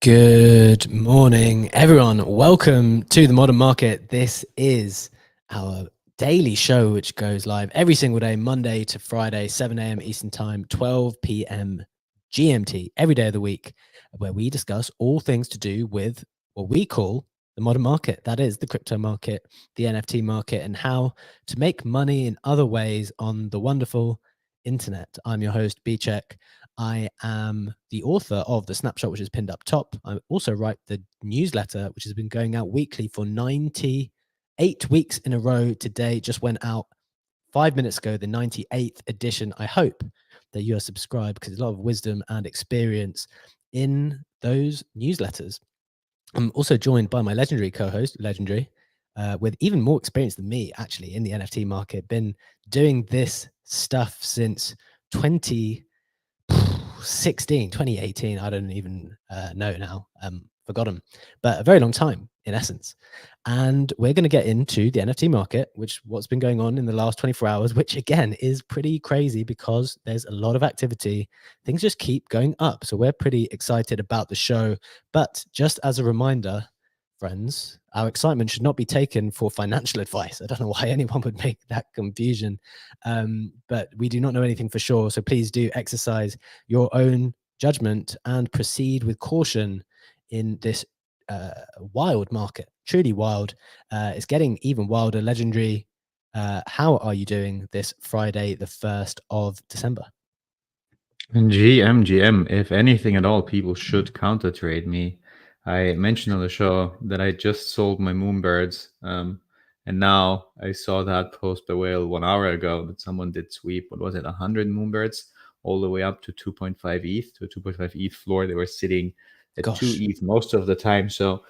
Good morning, everyone. Welcome to the Modern Market. This is our daily show, which goes live every single day, Monday to Friday, 7 a.m. Eastern Time, 12 p.m. GMT, every day of the week, where we discuss all things to do with what we call the modern market. That is the crypto market, the NFT market, and how to make money in other ways on the wonderful internet. I'm your host, B-Check. I am the author of the snapshot, which is pinned up top. I also write the newsletter, which has been going out weekly for 98 weeks in a row. Today just went out 5 minutes ago, the 98th edition. I hope that you are subscribed because there's a lot of wisdom and experience in those newsletters. I'm also joined by my legendary co-host, with even more experience than me, actually, in the NFT market. Been doing this stuff since 2018. I don't even know now. Forgotten, but a very long time in essence. And we're going to get into the NFT market, what's been going on in the last 24 hours, which again is pretty crazy because there's a lot of activity. Things just keep going up. So we're pretty excited about the show. But just as a reminder, friends, our excitement should not be taken for financial advice. I don't know why anyone would make that confusion, but we do not know anything for sure. So please do exercise your own judgment and proceed with caution in this wild market. Truly wild. It's getting even wilder. Legendary, how are you doing this Friday, the 1st of December? GM, if anything at all, people should counter trade me. I mentioned on the show that I just sold my Moonbirds, and now I saw that post by Whale 1 hour ago that someone did sweep, what was it, 100 Moonbirds all the way up to 2.5 ETH, to a 2.5 ETH floor. They were sitting at 2 ETH most of the time. So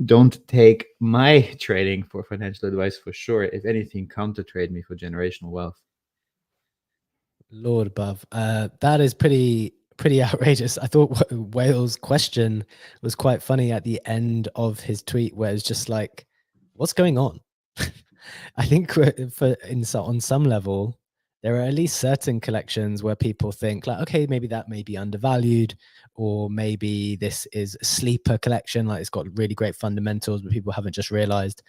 don't take my trading for financial advice for sure. If anything, counter trade me for generational wealth. Lord above. That is pretty outrageous. I thought Whale's question was quite funny at the end of his tweet, where it's just like, what's going on? I think on some level, there are at least certain collections where people think like, okay, maybe that may be undervalued, or maybe this is a sleeper collection, like it's got really great fundamentals, but people haven't just realized.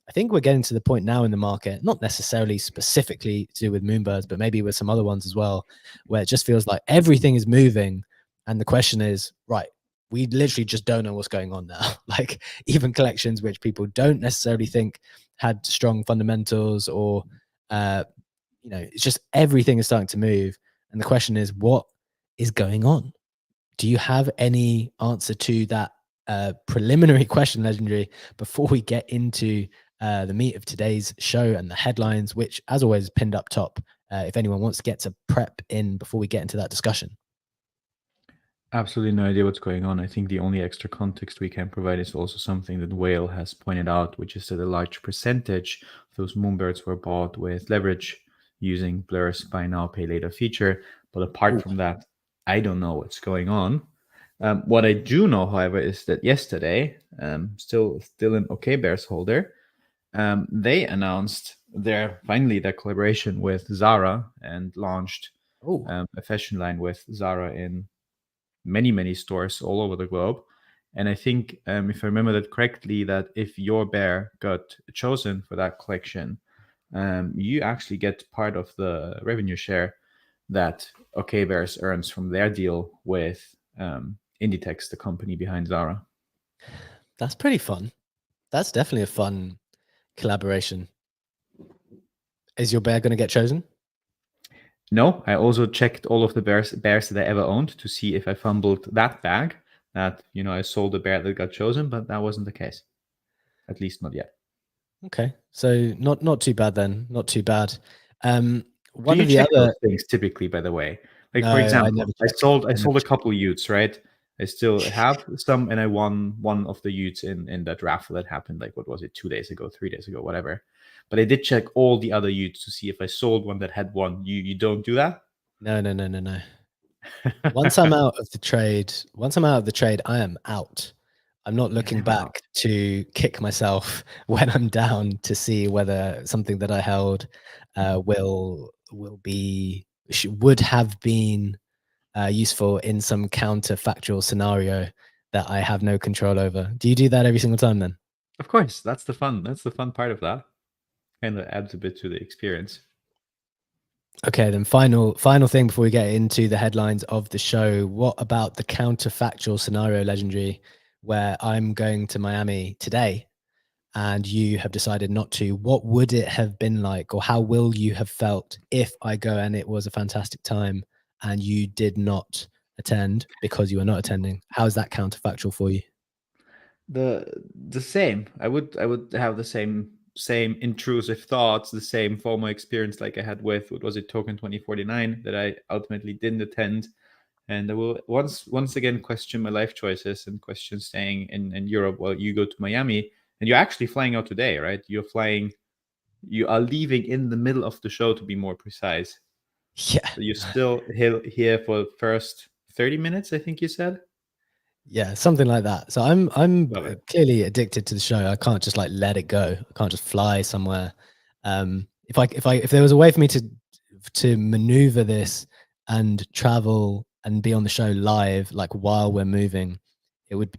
I think we're getting to the point now in the market, not necessarily specifically to do with Moonbirds, but maybe with some other ones as well, where it just feels like everything is moving. And the question is, right, we literally just don't know what's going on now. Like even collections which people don't necessarily think had strong fundamentals, or, it's just everything is starting to move. And the question is, what is going on? Do you have any answer to that preliminary question, Legendary, before we get into the meat of today's show and the headlines, which, as always, is pinned up top, if anyone wants to get to prep in before we get into that discussion? Absolutely no idea what's going on. I think the only extra context we can provide is also something that Whale has pointed out, which is that a large percentage of those Moonbirds were bought with leverage using Blur's buy now, pay later feature. But apart from that, I don't know what's going on. What I do know, however, is that yesterday, still an OK Bears holder, they announced their collaboration with Zara and launched a fashion line with Zara in many stores all over the globe. And I think, if I remember that correctly, that if your bear got chosen for that collection, you actually get part of the revenue share that OK Bears earns from their deal with Inditex, the company behind Zara. That's pretty fun. That's definitely a fun collaboration. Is your bear going to get chosen? No, I also checked all of the bears that I ever owned to see if I fumbled that bag. That I sold a bear that got chosen, but that wasn't the case. At least not yet. Okay, so not too bad then. Not too bad. One of the other those things typically, by the way, like no, for example, I sold a couple Utes, right? I still have some, and I won one of the Utes in that raffle that happened. Like what was it, 2 days ago, 3 days ago, whatever. But I did check all the other Utes to see if I sold one that had one. You don't do that? No. Once I'm out of the trade, I am out. I'm not looking back to kick myself when I'm down to see whether something that I held would have been useful in some counterfactual scenario. that I have no control over. Do you do that every single time then? Of course, that's the fun. That's the fun part of that. Kind of adds a bit to the experience. Okay, then final thing before we get into the headlines of the show. What about the counterfactual scenario, Legendary, where I'm going to Miami today and you have decided not to? What would it have been like, or how will you have felt if I go and it was a fantastic time and you did not attend because you were not attending? How is that counterfactual for you? The same. I would have the same intrusive thoughts, the same FOMO experience like I had with what was it, Token 2049, that I ultimately didn't attend. And I will once again question my life choices and question staying in Europe while you go to Miami. And you're actually flying out today, right? You are leaving in the middle of the show, to be more precise. Yeah. So you're still here for the first 30 minutes, I think you said. Yeah, something like that. So I'm Love it. clearly addicted to the show. I can't just like let it go. I can't just fly somewhere. If there was a way for me to maneuver this and travel and be on the show live, like while we're moving,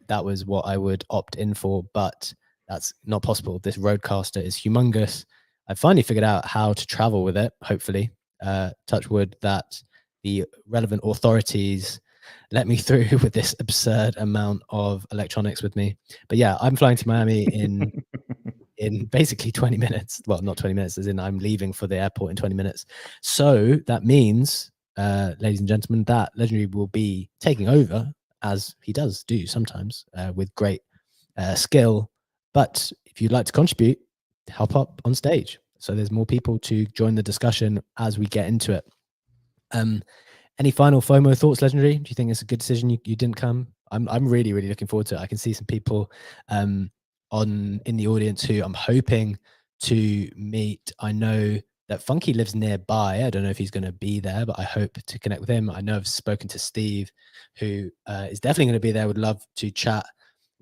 that was what I would opt in for. But that's not possible. This Roadcaster is humongous. I finally figured out how to travel with it. Hopefully, touch wood that the relevant authorities let me through with this absurd amount of electronics with me. But yeah, I'm flying to Miami in basically 20 minutes. Well, not 20 minutes, as in I'm leaving for the airport in 20 minutes. So that means, ladies and gentlemen, that Legendary will be taking over, as he does do sometimes, with great skill. But if you'd like to contribute, help up on stage. So there's more people to join the discussion as we get into it. Any final FOMO thoughts, Legendary? Do you think it's a good decision you didn't come? I'm really, really looking forward to it. I can see some people in the audience who I'm hoping to meet. I know that Funky lives nearby. I don't know if he's going to be there, but I hope to connect with him. I know I've spoken to Steve, who is definitely going to be there. Would love to chat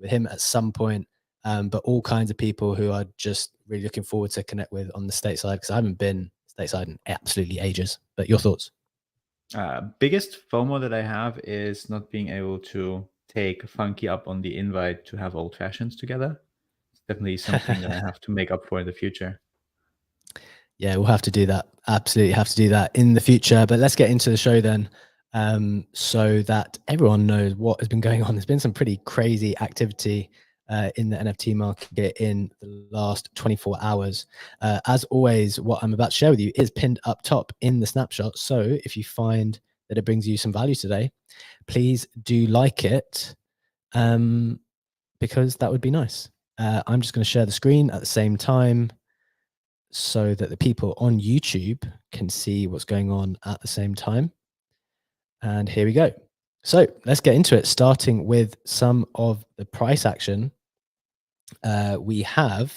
with him at some point. But all kinds of people who are just really looking forward to connect with on the stateside, because I haven't been stateside in absolutely ages. But your thoughts? Biggest FOMO that I have is not being able to take Funky up on the invite to have old fashions together. It's definitely something that I have to make up for in the future. Yeah, we'll have to do that. Absolutely have to do that in the future. But let's get into the show then, so that everyone knows what has been going on. There's been some pretty crazy activity in the NFT market in the last 24 hours. As always, what I'm about to share with you is pinned up top in the snapshot. So if you find that it brings you some value today, please do like it, because that would be nice. I'm just going to share the screen at the same time so that the people on YouTube can see what's going on at the same time. And here we go. So let's get into it, starting with some of the price action. We have,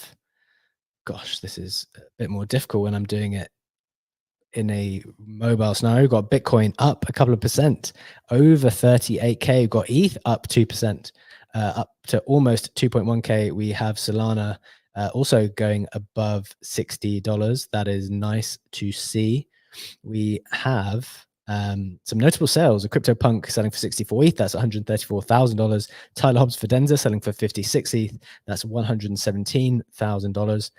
gosh, this is a bit more difficult when I'm doing it in a mobile scenario. We've got Bitcoin up a couple of percent, over 38K. We've got ETH up 2%, up to almost 2.1K. We have Solana also going above $60. That is nice to see. We have some notable sales. A CryptoPunk selling for 64 ETH. That's $134,000. Tyler Hobbs Fidenza selling for 56 ETH. That's $117,000.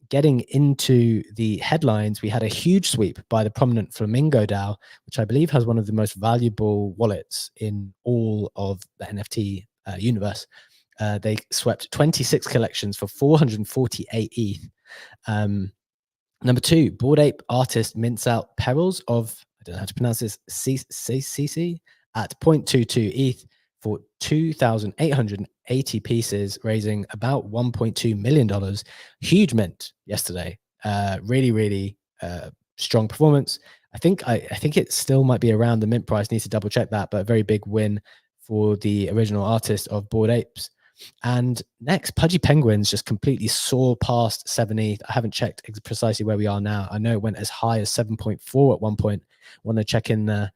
Getting into the headlines, we had a huge sweep by the prominent Flamingo DAO, which I believe has one of the most valuable wallets in all of the NFT universe. They swept 26 collections for 448 ETH. Number two, Bored Ape artist mints out Perils of, I don't know how to pronounce this, CC at 0.22 ETH for 2,880 pieces, raising about $1.2 million. Huge mint yesterday. Really, really strong performance. I think it still might be around the mint price. Need to double check that, but a very big win for the original artist of Bored Apes. And next, Pudgy Penguins just completely soar past 7 ETH. I haven't checked precisely where we are now. I know it went as high as 7.4 at one point. Want to check in there.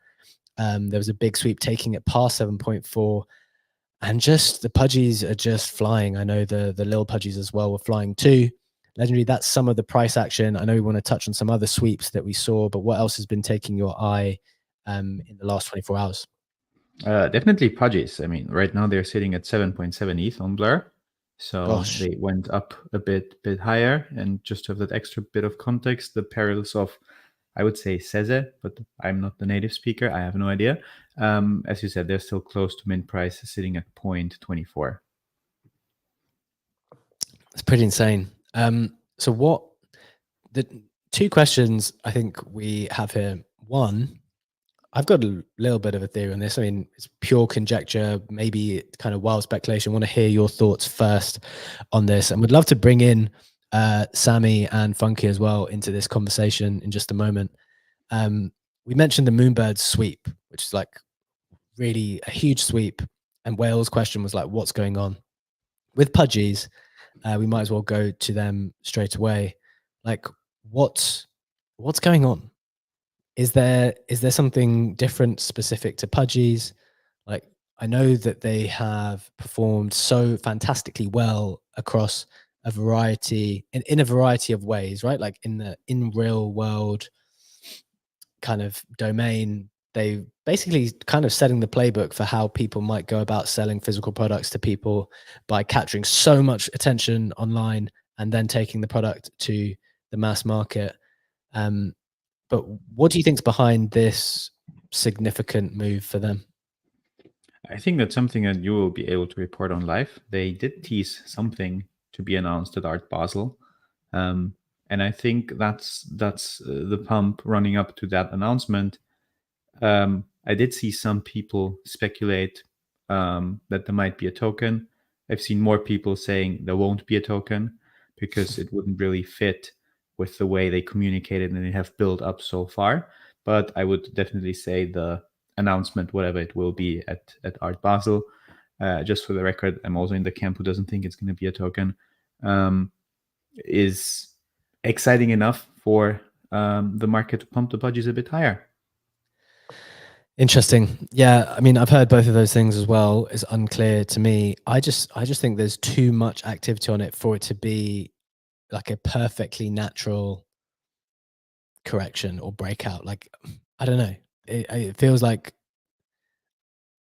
There was a big sweep taking it past 7.4. And just the Pudgies are just flying. I know the Lil Pudgies as well were flying too. Legendary, that's some of the price action. I know we want to touch on some other sweeps that we saw, but what else has been taking your eye in the last 24 hours? Definitely Pudgies. I mean, right now they're sitting at 7.7 ETH on Blur. So Gosh, they went up a bit higher. And just to have that extra bit of context, the perils of, I would say Seze, but I'm not the native speaker. I have no idea. As you said, they're still close to mint price, sitting at 0.24. it's pretty insane. So what the two questions I think we have here. One, I've got a little bit of a theory on this. I mean, it's pure conjecture, maybe kind of wild speculation. I want to hear your thoughts first on this, and would love to bring in Sammy and Funky as well into this conversation in just a moment. We mentioned the Moonbird sweep, which is like really a huge sweep, and Wales' question was like, "What's going on with Pudgies?" We might as well go to them straight away. Like, what's going on? Is there something different specific to Pudgies? Like, I know that they have performed so fantastically well across a variety in a variety of ways, right? Like in real world kind of domain, they basically kind of setting the playbook for how people might go about selling physical products to people by capturing so much attention online and then taking the product to the mass market. But what do you think's behind this significant move for them? I think that's something that you will be able to report on live. They did tease something to be announced at Art Basel. And I think that's the pump running up to that announcement. I did see some people speculate that there might be a token. I've seen more people saying there won't be a token because it wouldn't really fit with the way they communicated and they have built up so far. But I would definitely say the announcement, whatever it will be at Art Basel, just for the record, I'm also in the camp who doesn't think it's going to be a token, is exciting enough for the market to pump the budgets a bit higher. Interesting. Yeah, I mean, I've heard both of those things as well. It's unclear to me. I just think there's too much activity on it for it to be like a perfectly natural correction or breakout. Like, I don't know. It feels like,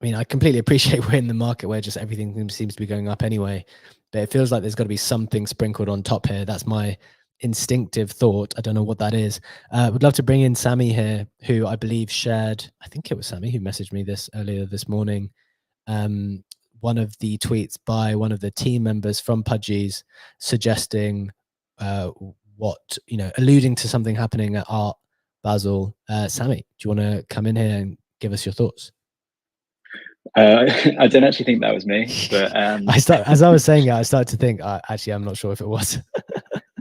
I mean, I completely appreciate we're in the market where just everything seems to be going up anyway, but it feels like there's got to be something sprinkled on top here. That's my instinctive thought. I don't know what that is. Would love to bring in Sammy here, who I believe shared, I think it was Sammy who messaged me this earlier this morning, one of the tweets by one of the team members from Pudgies suggesting what, alluding to something happening at Art Basel. Sammy, do you want to come in here and give us your thoughts? I don't actually think that was me, but as I was saying it, I started to think, actually, I'm not sure if it was.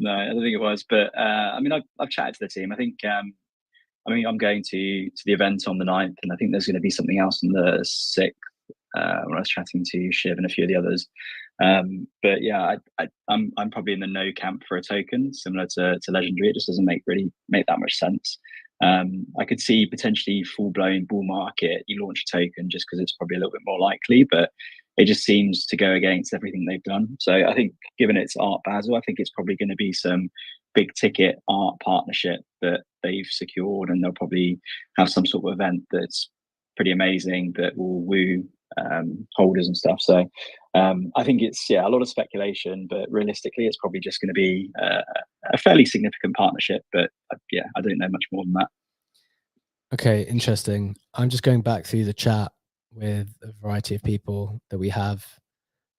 No, I don't think it was. But I mean, I've chatted to the team. I think I'm going to the event on the 9th, and I think there's going to be something else on the 6th. When I was chatting to Shiv and a few of the others. But yeah, I'm probably in the no camp for a token, similar to Legendary. It just doesn't really make that much sense. I could see potentially full-blown bull market. You launch a token just because it's probably a little bit more likely, but it just seems to go against everything they've done. So I think, given it's Art Basel, I think it's probably going to be some big ticket art partnership that they've secured, and they'll probably have some sort of event that's pretty amazing that will woo holders and stuff. So I think it's a lot of speculation, but realistically, it's probably just going to be a fairly significant partnership. But I don't know much more than that. Okay, interesting. I'm just going back through the chat with a variety of people that we have.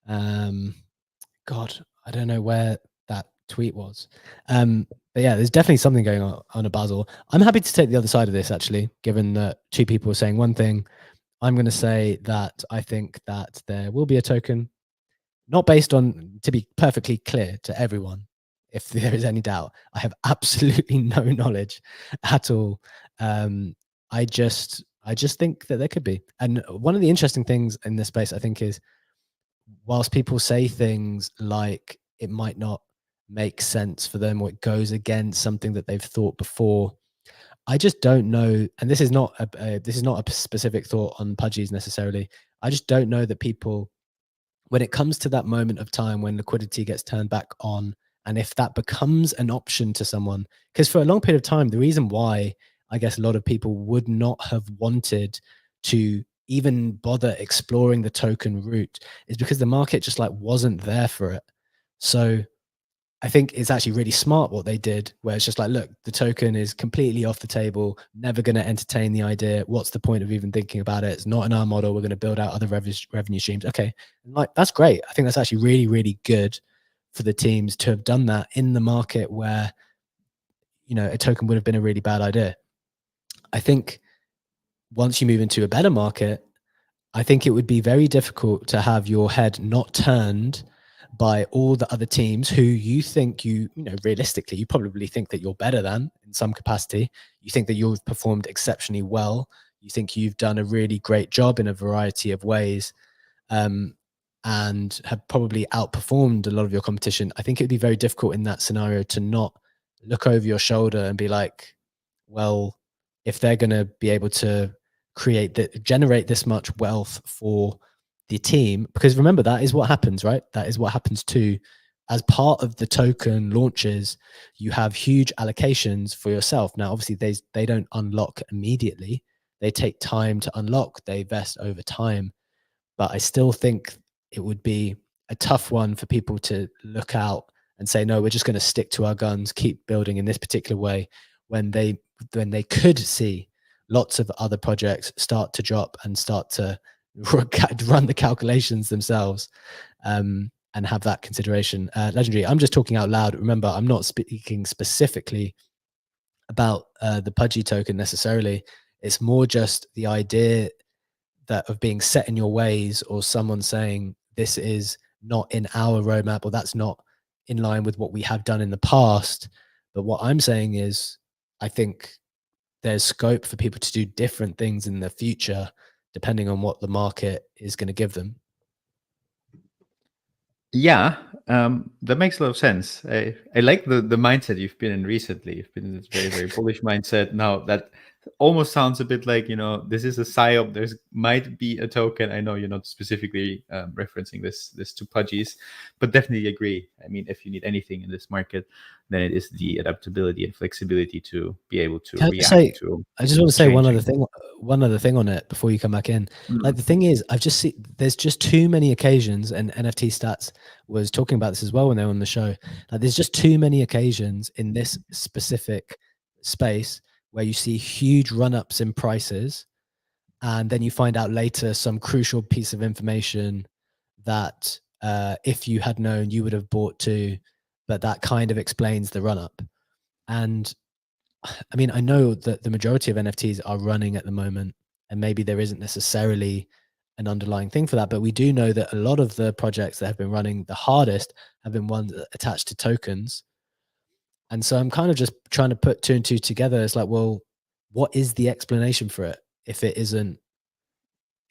God, I don't know where that tweet was. But yeah, there's definitely something going on at Basel. I'm happy to take the other side of this, actually, given that two people are saying one thing. I'm going to say that I think that there will be a token, not based on, to be perfectly clear to everyone, if there is any doubt, I have absolutely no knowledge at all. I just think that there could be. And one of the interesting things in this space, I think, is whilst people say things like it might not make sense for them or it goes against something that they've thought before, I just don't know. And this is not a specific thought on Pudgies necessarily. I just don't know that people, when it comes to that moment of time when liquidity gets turned back on, and if that becomes an option to someone, because for a long period of time, the reason why I guess a lot of people would not have wanted to even bother exploring the token route is because the market just like wasn't there for it. So I think it's actually really smart what they did, where it's just like, look, the token is completely off the table, never going to entertain the idea. What's the point of even thinking about it? It's not in our model. We're going to build out other revenue streams. Okay, like that's great. I think that's actually really, really good for the teams to have done that in the market where, you know, a token would have been a really bad idea. I think once you move into a better market, I think it would be very difficult to have your head not turned by all the other teams who you think you know, realistically, you probably think that you're better than in some capacity. You think that you've performed exceptionally well. You think you've done a really great job in a variety of ways, and have probably outperformed a lot of your competition. I think it'd be very difficult in that scenario to not look over your shoulder and be like, well, if they're going to be able to generate this much wealth for the team, because remember, that is what happens, right? That is what happens too. As part of the token launches, you have huge allocations for yourself. Now, obviously, they don't unlock immediately. They take time to unlock. They vest over time. But I still think it would be a tough one for people to look out and say, no, we're just going to stick to our guns, keep building in this particular way, when they could see lots of other projects start to drop and start to run the calculations themselves, and have that consideration. Legendary, I'm just talking out loud. Remember, I'm not speaking specifically about the Pudgy token necessarily. It's more just the idea that of being set in your ways, or someone saying this is not in our roadmap, or that's not in line with what we have done in the past. But what I'm saying is, I think there's scope for people to do different things in the future, depending on what the market is going to give them. Yeah, that makes a lot of sense. I like the mindset you've been in recently. You've been in this very, very bullish mindset. Now that almost sounds a bit like, you know, this is a psyop. There's might be a token. I know you're not specifically referencing this to Pudgies, but definitely agree. I mean, if you need anything in this market, then it is the adaptability and flexibility to be able to react to. I just want to say one other thing on it before you come back in. Like, the thing is, I've just seen there's just too many occasions, and NFT Stats was talking about this as well when they were on the show. Like, there's just too many occasions in this specific space where you see huge run-ups in prices, and then you find out later some crucial piece of information that if you had known, you would have bought too, but that kind of explains the run-up. And I mean, I know that the majority of NFTs are running at the moment, and maybe there isn't necessarily an underlying thing for that, but we do know that a lot of the projects that have been running the hardest have been ones attached to tokens. And so I'm kind of just trying to put two and two together. It's like, well, what is the explanation for it if it isn't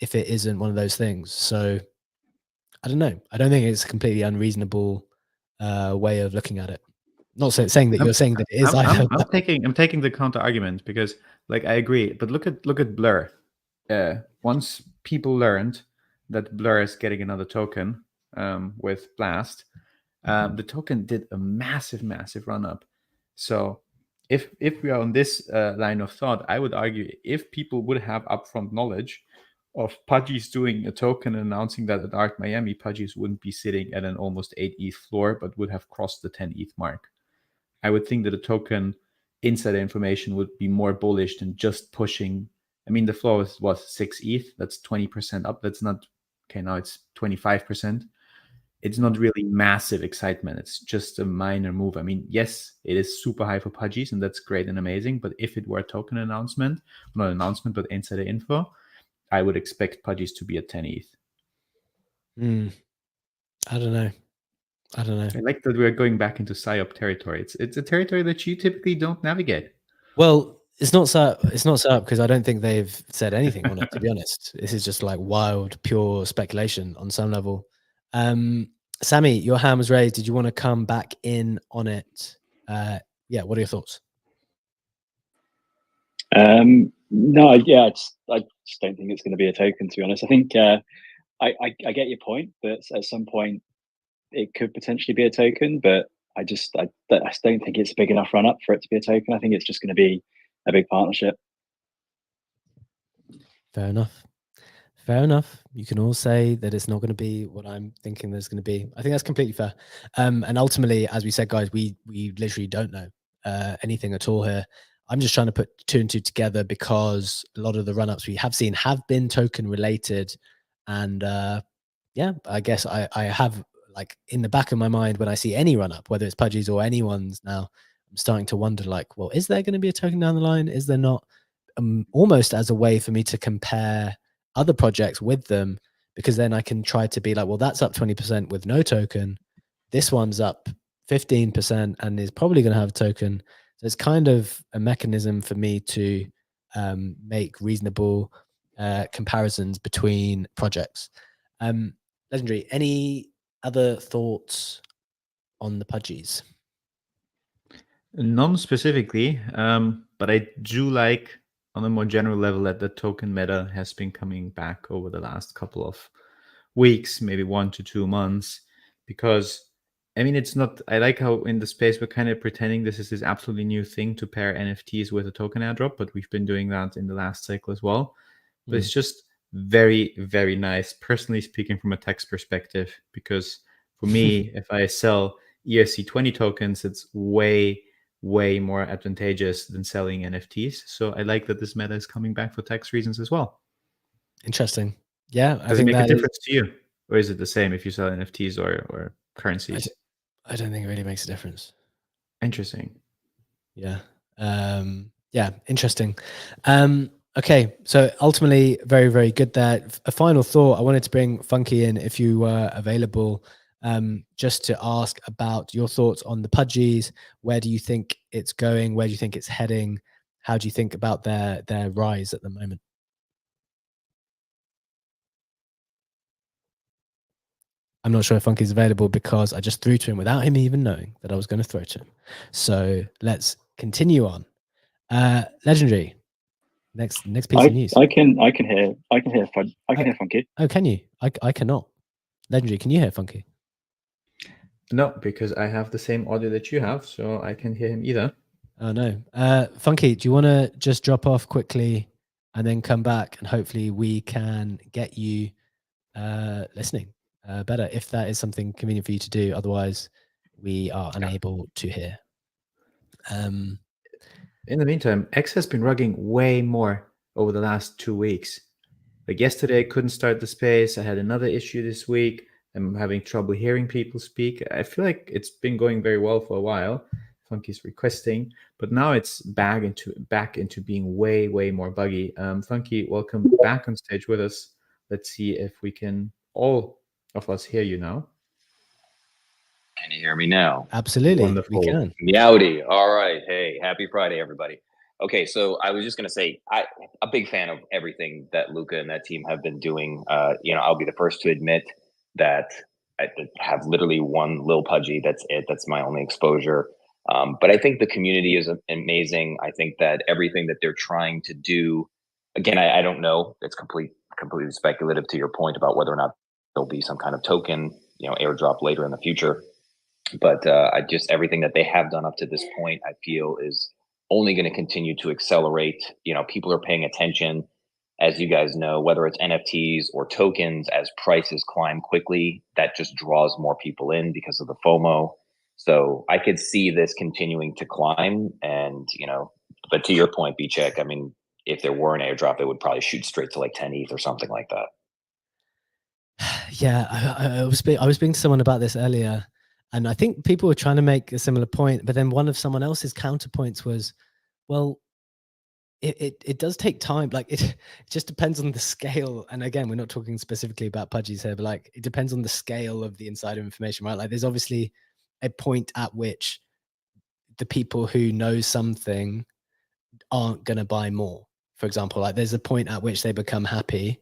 one of those things? So I don't know. I don't think it's a completely unreasonable way of looking at it. Not saying that you're saying that it is either. I'm taking the counter argument, because, like, I agree, but look at Blur. Once people learned that Blur is getting another token with Blast, the token did a massive run up. So if we are on this line of thought, I would argue, if people would have upfront knowledge of Pudgies doing a token and announcing that at Art Miami, Pudgies wouldn't be sitting at an almost 8 ETH floor, but would have crossed the 10 ETH mark. I would think that a token insider information would be more bullish than just pushing. I mean, the floor was 6 ETH. That's 20% up. That's not, okay, now it's 25%. It's not really massive excitement. It's just a minor move. I mean, yes, it is super high for Pudgies, and that's great and amazing. But if it were a token announcement, not announcement, but insider info, I would expect Pudgies to be at 10 ETH. I don't know. I like that we're going back into psyop territory. It's a territory that you typically don't navigate. Well, it's not set up because I don't think they've said anything on it, to be honest. This is just like wild, pure speculation on some level. Sammy, your hand was raised. Did you want to come back in on it? Yeah, what are your thoughts? No, yeah, I just don't think it's going to be a token, to be honest. I think I get your point, but at some point it could potentially be a token, but I just don't think it's a big enough run up for it to be a token. I think it's just going to be a big partnership. Fair enough. Fair enough. You can all say that it's not going to be what I'm thinking there's going to be. I think that's completely fair. And ultimately, as we said, guys, we literally don't know anything at all here. I'm just trying to put two and two together because a lot of the run-ups we have seen have been token related. And yeah, I guess I have, like, in the back of my mind, when I see any run-up, whether it's Pudgy's or anyone's now, I'm starting to wonder, like, well, is there going to be a token down the line? Is there not? Almost as a way for me to compare other projects with them, because then I can try to be like, well, that's up 20% with no token. This one's up 15% and is probably going to have a token. So it's kind of a mechanism for me to make reasonable comparisons between projects. Legendary, any other thoughts on the Pudgies? None specifically, but I do like, on a more general level, that the token meta has been coming back over the last couple of weeks, maybe 1 to 2 months, because I mean, it's not, I like how in the space we're kind of pretending this is this absolutely new thing to pair NFTs with a token airdrop, but we've been doing that in the last cycle as well. But it's just very, very nice, personally speaking, from a tax perspective, because for me, if I sell ERC20 tokens, it's way more advantageous than selling NFTs. So I like that this meta is coming back for tax reasons as well. Interesting. Yeah, Does it make a difference to you, or is it the same if you sell NFTs or currencies? I don't think it really makes a difference. Interesting. Yeah. Yeah, interesting. Okay, so ultimately, very, very good there. A final thought, I wanted to bring Funky in if you were available, just to ask about your thoughts on the Pudgies. Where do you think it's going? Where do you think it's heading? How do you think about their rise at the moment? I'm not sure if Funky's available because I just threw to him without him even knowing that I was going to throw to him. So let's continue on. Legendary. Next piece of news. I can hear Funky. Oh, can you? I cannot. Legendary, can you hear Funky? No, because I have the same audio that you have, so I can't hear him either. Oh no. Funky, do you want to just drop off quickly and then come back, and hopefully we can get you listening better, if that is something convenient for you to do. Otherwise, we are unable to hear. In the meantime, X has been rugging way more over the last 2 weeks. Like yesterday, I couldn't start the space. I had another issue this week. I'm having trouble hearing people speak. I feel like it's been going very well for a while. Funky's requesting, but now it's back into being way more buggy. Funky, welcome back on stage with us. Let's see if we can all of us hear you now. Can you hear me now? Absolutely. Wonderful. We can. Meowdy. All right. Hey, happy Friday, everybody. Okay, so I was just gonna say, I'm a big fan of everything that Luca and that team have been doing. I'll be the first to admit that I have literally one Lil Pudgy. That's it. That's my only exposure. But I think the community is amazing. I think that everything that they're trying to do, again, I don't know. It's completely speculative to your point about whether or not there'll be some kind of token, airdrop later in the future. But everything that they have done up to this point, I feel is only going to continue to accelerate. People are paying attention, as you guys know, whether it's NFTs or tokens, as prices climb quickly, that just draws more people in because of the FOMO. So I could see this continuing to climb, and but to your point, B-Check, I mean, if there were an airdrop, it would probably shoot straight to like 10 ETH or something like that. Yeah, I was speaking to someone about this earlier, and I think people were trying to make a similar point, but then one of someone else's counterpoints was, well, it does take time. Like it just depends on the scale. And again, we're not talking specifically about Pudgies here, but like it depends on the scale of the insider information, right? Like there's obviously a point at which the people who know something aren't going to buy more. For example, like there's a point at which they become happy,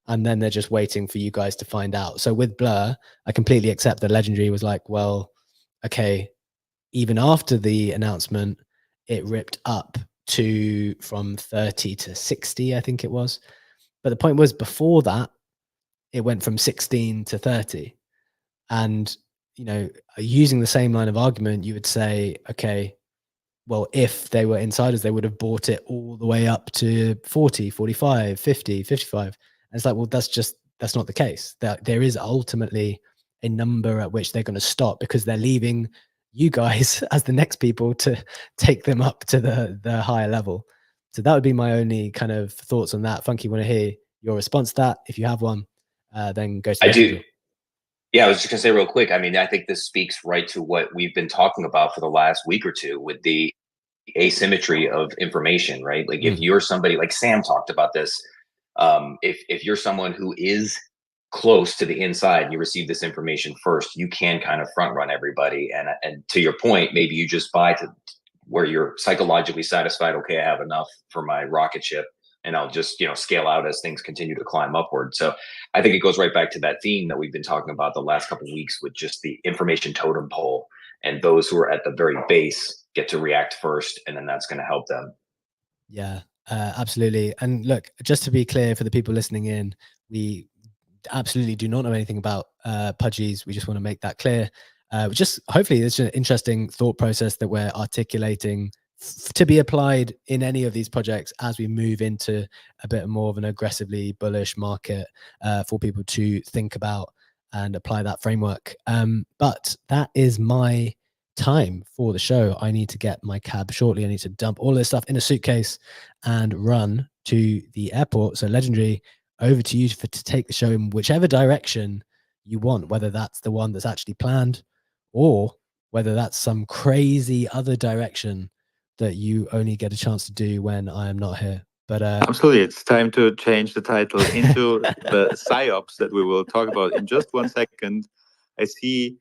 and then they're just waiting for you guys to find out. So with Blur, I completely accept that Legendary was like, well, okay, even after the announcement, it ripped up from 30 to 60, I think it was. But the point was, before that, it went from 16 to 30. And, using the same line of argument, you would say, okay, well, if they were insiders, they would have bought it all the way up to 40, 45, 50, 55. And it's like, well, that's not the case. That there is ultimately a number at which they're going to stop, because they're leaving you guys as the next people to take them up to the higher level. So that would be my only kind of thoughts on that. Funky, want to hear your response to that? If you have one, then go to the I do. Yeah, I was just gonna say real quick. I mean, I think this speaks right to what we've been talking about for the last week or two with the asymmetry of information, right? Like if you're somebody like Sam talked about this, if you're someone who is close to the inside and you receive this information first, you can kind of front run everybody. And to your point, maybe you just buy to where you're psychologically satisfied. Okay, I have enough for my rocket ship, and I'll just scale out as things continue to climb upward. So I think it goes right back to that theme that we've been talking about the last couple of weeks with just the information totem pole, and those who are at the very base get to react first, and then that's going to help them. Yeah, absolutely. And look, just to be clear for the people listening in, we absolutely do not know anything about pudgies. We just want to make that clear. Just hopefully it's an interesting thought process that we're articulating to be applied in any of these projects as we move into a bit more of an aggressively bullish market, for people to think about and apply that framework. But that is my time for the show. I need to get my cab shortly. I need to dump all this stuff in a suitcase and run to the airport. So Legendary, over to you to take the show in whichever direction you want, whether that's the one that's actually planned or whether that's some crazy other direction that you only get a chance to do when I am not here. But absolutely, it's time to change the title into the psyops that we will talk about in just 1 second. I see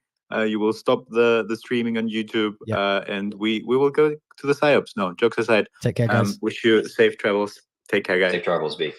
you will stop the streaming on YouTube, and we will go to the psyops. No, jokes aside. Take care, guys. Wish you safe travels. Take care, guys. Safe travels, B.